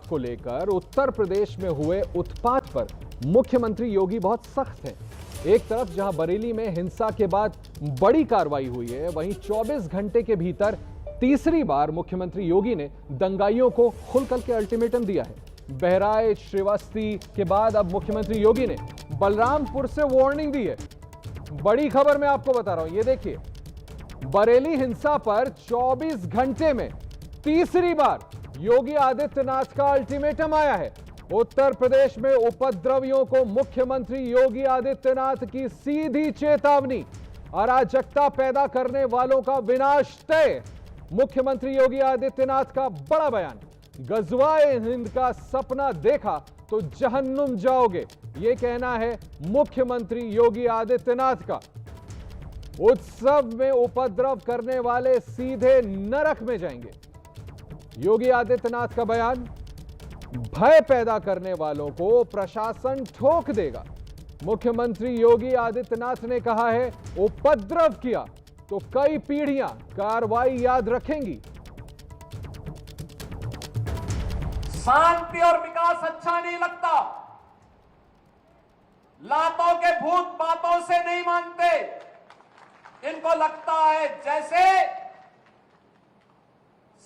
को लेकर उत्तर प्रदेश में हुए उत्पात पर मुख्यमंत्री योगी बहुत सख्त हैं। एक तरफ जहां बरेली में हिंसा के बाद बड़ी कार्रवाई हुई है, वहीं 24 घंटे के भीतर तीसरी बार मुख्यमंत्री योगी ने दंगाइयों को खुलकर के अल्टीमेटम दिया है। बहराइच श्रीवास्ती के बाद अब मुख्यमंत्री योगी ने बलरामपुर से वार्निंग दी है। बड़ी खबर मैं आपको बता रहा हूं, ये देखिए, बरेली हिंसा पर 24 घंटे में तीसरी बार योगी आदित्यनाथ का अल्टीमेटम आया है। उत्तर प्रदेश में उपद्रवियों को मुख्यमंत्री योगी आदित्यनाथ की सीधी चेतावनी, अराजकता पैदा करने वालों का विनाश तय। मुख्यमंत्री योगी आदित्यनाथ का बड़ा बयान, गजवाए हिंद का सपना देखा तो जहन्नुम जाओगे, यह कहना है मुख्यमंत्री योगी आदित्यनाथ का। उत्सव में उपद्रव करने वाले सीधे नरक में जाएंगे, योगी आदित्यनाथ का बयान। भय पैदा करने वालों को प्रशासन ठोक देगा। मुख्यमंत्री योगी आदित्यनाथ ने कहा है, उपद्रव किया तो कई पीढ़ियां कार्रवाई याद रखेंगी। शांति और विकास अच्छा नहीं लगता, लातों के भूत बातों से नहीं मानते। इनको लगता है जैसे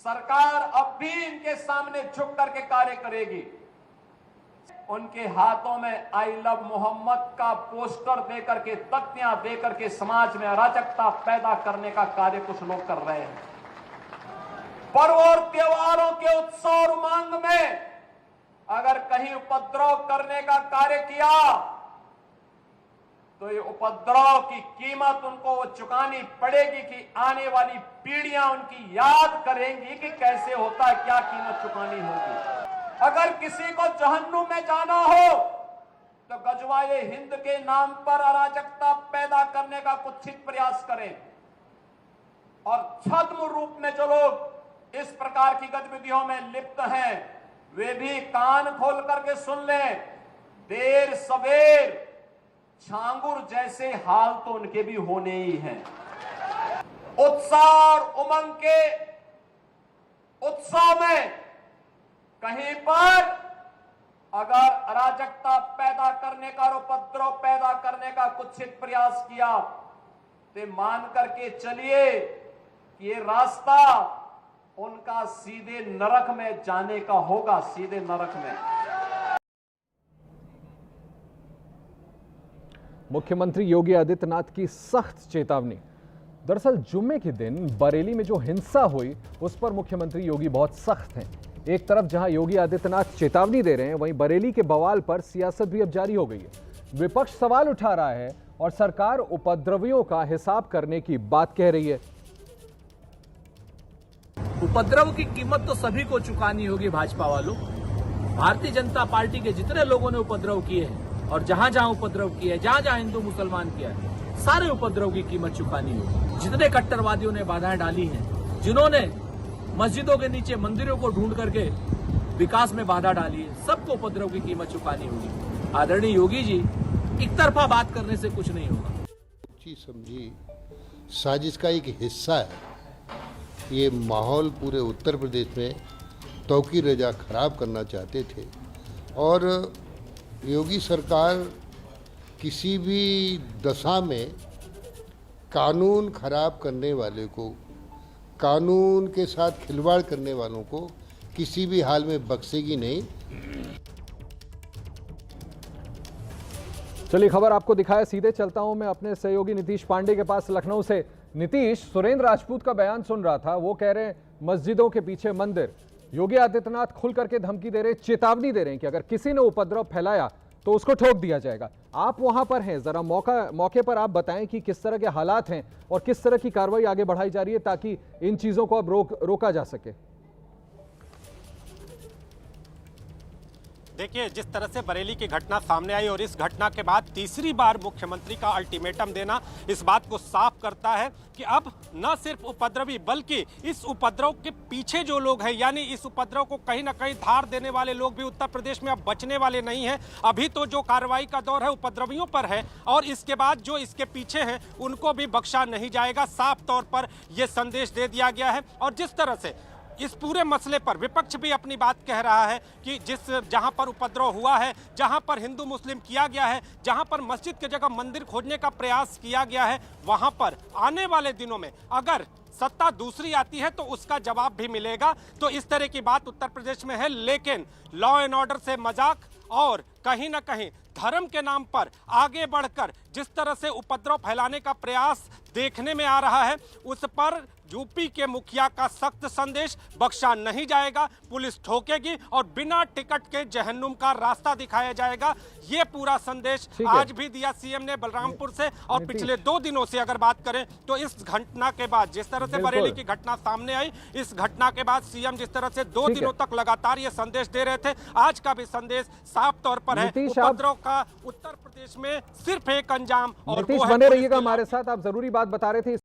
सरकार अब भी इनके सामने झुक करके कार्य करेगी। उनके हाथों में आई लव मोहम्मद का पोस्टर देकर के, तख्तियां देकर के समाज में अराजकता पैदा करने का कार्य कुछ लोग कर रहे हैं। पर्व और त्योहारों के उत्सव और उमंग में अगर कहीं उपद्रव करने का कार्य किया तो ये उपद्रव की कीमत उनको वो चुकानी पड़ेगी कि आने वाली पीढ़ियां उनकी याद करेंगी कि कैसे होता है, क्या कीमत चुकानी होगी। अगर किसी को जहन्नुम में जाना हो तो गजवाए हिंद के नाम पर अराजकता पैदा करने का कुत्सित प्रयास करें, और छद्म रूप में जो लोग इस प्रकार की गतिविधियों में लिप्त हैं वे भी कान खोल करके सुन लें। देर सवेर छांगुर जैसे हाल तो उनके भी होने ही हैं। उत्साह और उमंग के उत्सव में कहीं पर अगर अराजकता पैदा करने का और उपद्रव पैदा करने का कुत्सित प्रयास किया तो मान करके चलिए कि ये रास्ता उनका सीधे नरक में जाने का होगा, सीधे नरक में। मुख्यमंत्री योगी आदित्यनाथ की सख्त चेतावनी। दरअसल जुम्मे के दिन बरेली में जो हिंसा हुई उस पर मुख्यमंत्री योगी बहुत सख्त हैं। एक तरफ जहां योगी आदित्यनाथ चेतावनी दे रहे हैं, वहीं बरेली के बवाल पर सियासत भी अब जारी हो गई है। विपक्ष सवाल उठा रहा है और सरकार उपद्रवियों का हिसाब करने की बात कह रही है। उपद्रव की कीमत तो सभी को चुकानी होगी। भाजपा वालों, भारतीय जनता पार्टी के जितने लोगों ने उपद्रव किए हैं और जहां जहां उपद्रव किया है, जहां जहां हिंदू मुसलमान किया है, सारे उपद्रव की कीमत चुकानी होगी। जितने कट्टरवादियों ने बाधाएं डाली हैं, जिन्होंने मस्जिदों के नीचे मंदिरों को ढूंढ करके विकास में बाधा डाली है, सबको उपद्रव की कीमत चुकानी होगी। आदरणीय योगी जी, एक तरफा बात करने से कुछ नहीं होगा। समझी साजिश का एक हिस्सा है। ये माहौल पूरे उत्तर प्रदेश में तौकी रजा खराब करना चाहते थे, और योगी सरकार किसी भी दशा में कानून खराब करने वाले को, कानून के साथ खिलवाड़ करने वालों को किसी भी हाल में बख्शेगी नहीं। चलिए, खबर आपको दिखाया, सीधे चलता हूं मैं अपने सहयोगी नीतीश पांडे के पास लखनऊ से। नीतीश, सुरेंद्र राजपूत का बयान सुन रहा था, वो कह रहे हैं मस्जिदों के पीछे मंदिर। योगी आदित्यनाथ खुल करके धमकी दे रहे, चेतावनी दे रहे हैं कि अगर किसी ने उपद्रव फैलाया तो उसको ठोक दिया जाएगा। आप वहां पर हैं, जरा मौके पर आप बताएं कि किस तरह के हालात हैं और किस तरह की कार्रवाई आगे बढ़ाई जा रही है ताकि इन चीजों को अब रोका जा सके। देखिए, जिस तरह से बरेली की घटना सामने आई और इस घटना के बाद तीसरी बार मुख्यमंत्री का अल्टीमेटम देना इस बात को साफ करता है कि अब न सिर्फ उपद्रवी बल्कि इस उपद्रव के पीछे जो लोग हैं, यानी इस उपद्रव को कहीं ना कहीं धार देने वाले लोग भी उत्तर प्रदेश में अब बचने वाले नहीं हैं। अभी तो जो कार्रवाई का दौर है उपद्रवियों पर है और इसके बाद जो इसके पीछे हैं उनको भी बख्शा नहीं जाएगा। साफ तौर पर यह संदेश दे दिया गया है। और जिस तरह से इस पूरे मसले पर विपक्ष भी अपनी बात कह रहा है कि जहां पर उपद्रव हुआ है, जहां पर हिंदू मुस्लिम किया गया है, जहां पर मस्जिद की जगह मंदिर खोजने का प्रयास किया गया है, वहां पर आने वाले दिनों में अगर सत्ता दूसरी आती है तो उसका जवाब भी मिलेगा। तो इस तरह की बात उत्तर प्रदेश में है। लेकिन लॉ एंड ऑर्डर से मजाक और कहीं ना कहीं धर्म के नाम पर आगे बढ़कर जिस तरह से उपद्रव फैलाने का प्रयास देखने में आ रहा है, उस पर यूपी के मुखिया का सख्त संदेश, बख्शा नहीं जाएगा, पुलिस ठोकेगी और बिना टिकट के जहन्नुम का रास्ता दिखाया जाएगा। ये पूरा संदेश आज भी दिया सीएम ने बलरामपुर से। और पिछले 2 दिनों से अगर बात करें तो इस घटना के बाद, जिस तरह से बरेली की घटना सामने आई, इस घटना के बाद सीएम जिस तरह से 2 दिनों तक लगातार ये संदेश दे रहे थे, आज का भी संदेश साफ तौर पर है। उपद्रव का उत्तर प्रदेश में सिर्फ एक अंजाम, और नीतीश बने रहिएगा हमारे साथ, आप जरूरी बात बता रहे थे।